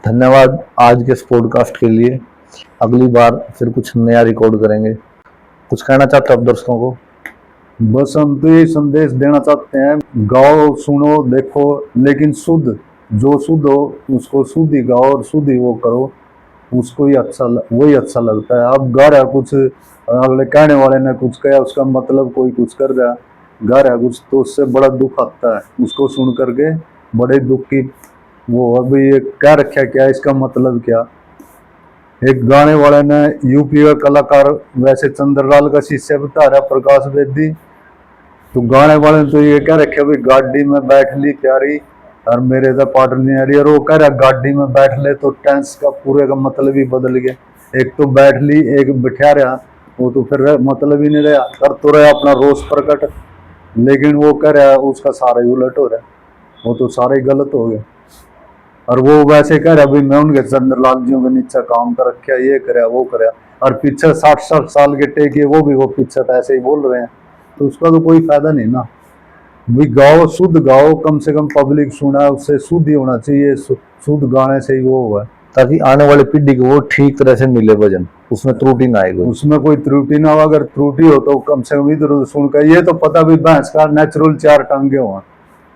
धन्यवाद आज के इस पॉडकास्ट के लिए। अगली बार फिर कुछ नया रिकॉर्ड करेंगे। कुछ कहना चाहते हो आप दर्शकों को? बस हम तो ये संदेश देना चाहते हैं, गाओ सुनो देखो, लेकिन शुद्ध, जो शुद्ध हो उसको शुद्ध ही गाओ और शुद्ध ही वो करो, उसको ही वही अच्छा लगता है। अब गा रहा कुछ, अगले कहने वाले ने कुछ कहा, उसका मतलब कोई कुछ कर रहा, गा रहा कुछ, तो उससे बड़ा दुख आता है उसको सुन करके, बड़े दुख की वो अभी ये क्या रखा, क्या इसका मतलब क्या। एक गाने वाले ने, यूपी का कलाकार, वैसे चंद्रलाल का शिष्य बता रहा प्रकाश बेदी, तो गाने वाले ने तो ये क्या रखे भाई, गाड़ी में बैठ ली प्यारी और मेरे तो पार्टनर नहीं आ रही, और वो कह रहा गाड़ी में बैठ ले, तो टेंस का पूरे का मतलब ही बदल गया। एक तो बैठ ली, एक बिठा रहा, वो तो फिर मतलब ही नहीं रहा, कर तो रहा अपना रोष प्रकट, लेकिन वो कह रहा उसका सारा ही उलट हो रहा है, वो तो सारा ही गलत हो गया। और वो वैसे कह रहा भाई मैं उनके चंद्रलाल जी के नीचे काम कर रखा, ये करे वो करे, और पीछे 60 साल के टेके वो पीछे ऐसे ही बोल रहे हैं, तो उसका तो कोई फायदा नहीं ना। भाई गाओ, शुद्ध गाओ, कम से कम पब्लिक सुना, उससे शुद्ध ही होना चाहिए, शुद्ध गाने से ही वो हुआ, ताकि आने वाली पीढ़ी को वो ठीक तरह से मिले भजन, उसमें त्रुटि ना आए, उसमें कोई त्रुटि ना हो। अगर त्रुटि हो तो कम से कम इधर उधर सुनकर ये तो पता भी भैंस का नेचुरल 4 टांगे हुआ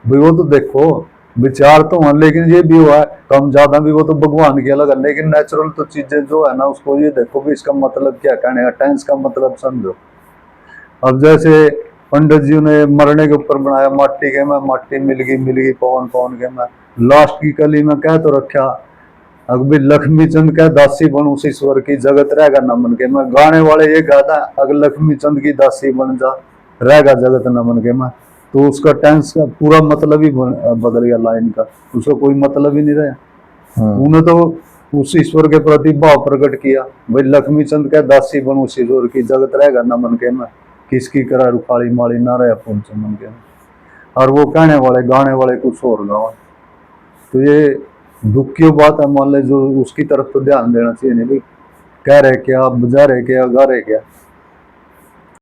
भाई, वो तो देखो विचार तो हुआ, लेकिन ये भी हुआ कम ज्यादा भी, वो तो भगवान की अलग है, लेकिन नेचुरल तो चीजें जो है ना, उसको ये देखो भी इसका मतलब क्या कहने का, टेंस का मतलब समझो। अब जैसे पंडित जी ने मरने के ऊपर बनाया, माटी के मैं माटी मिल गई पवन पवन के मैं, लास्ट की कली में कह तो रखा, अगर लक्ष्मी चंद का दासी बन उस ईश्वर की, जगत रहेगा न मन के मैं। गाने वाले ये कहता अगर लक्ष्मी चंद की दासी बन जा, रहेगा जगत न मन के मैं, तो उसका टेंस का पूरा मतलब ही बदल गया लाइन का, उसका कोई मतलब ही नहीं रहा। उन्हें तो उस ईश्वर के प्रति भाव प्रकट किया, भाई लक्ष्मी चंद का दासी बन उस ईश्वर की, जगत रहेगा न मन के मैं, किसकी करा रुखाड़ी माड़ी ना रहे पुंच मन के। और वो कहने वाले गाने वाले कुछ और गाओ, तो ये दुख की बात है। मान ले जो उसकी तरफ तो ध्यान देना चाहिए नहीं भाई, कह रहे क्या, बजा रहे क्या, गा रहे क्या,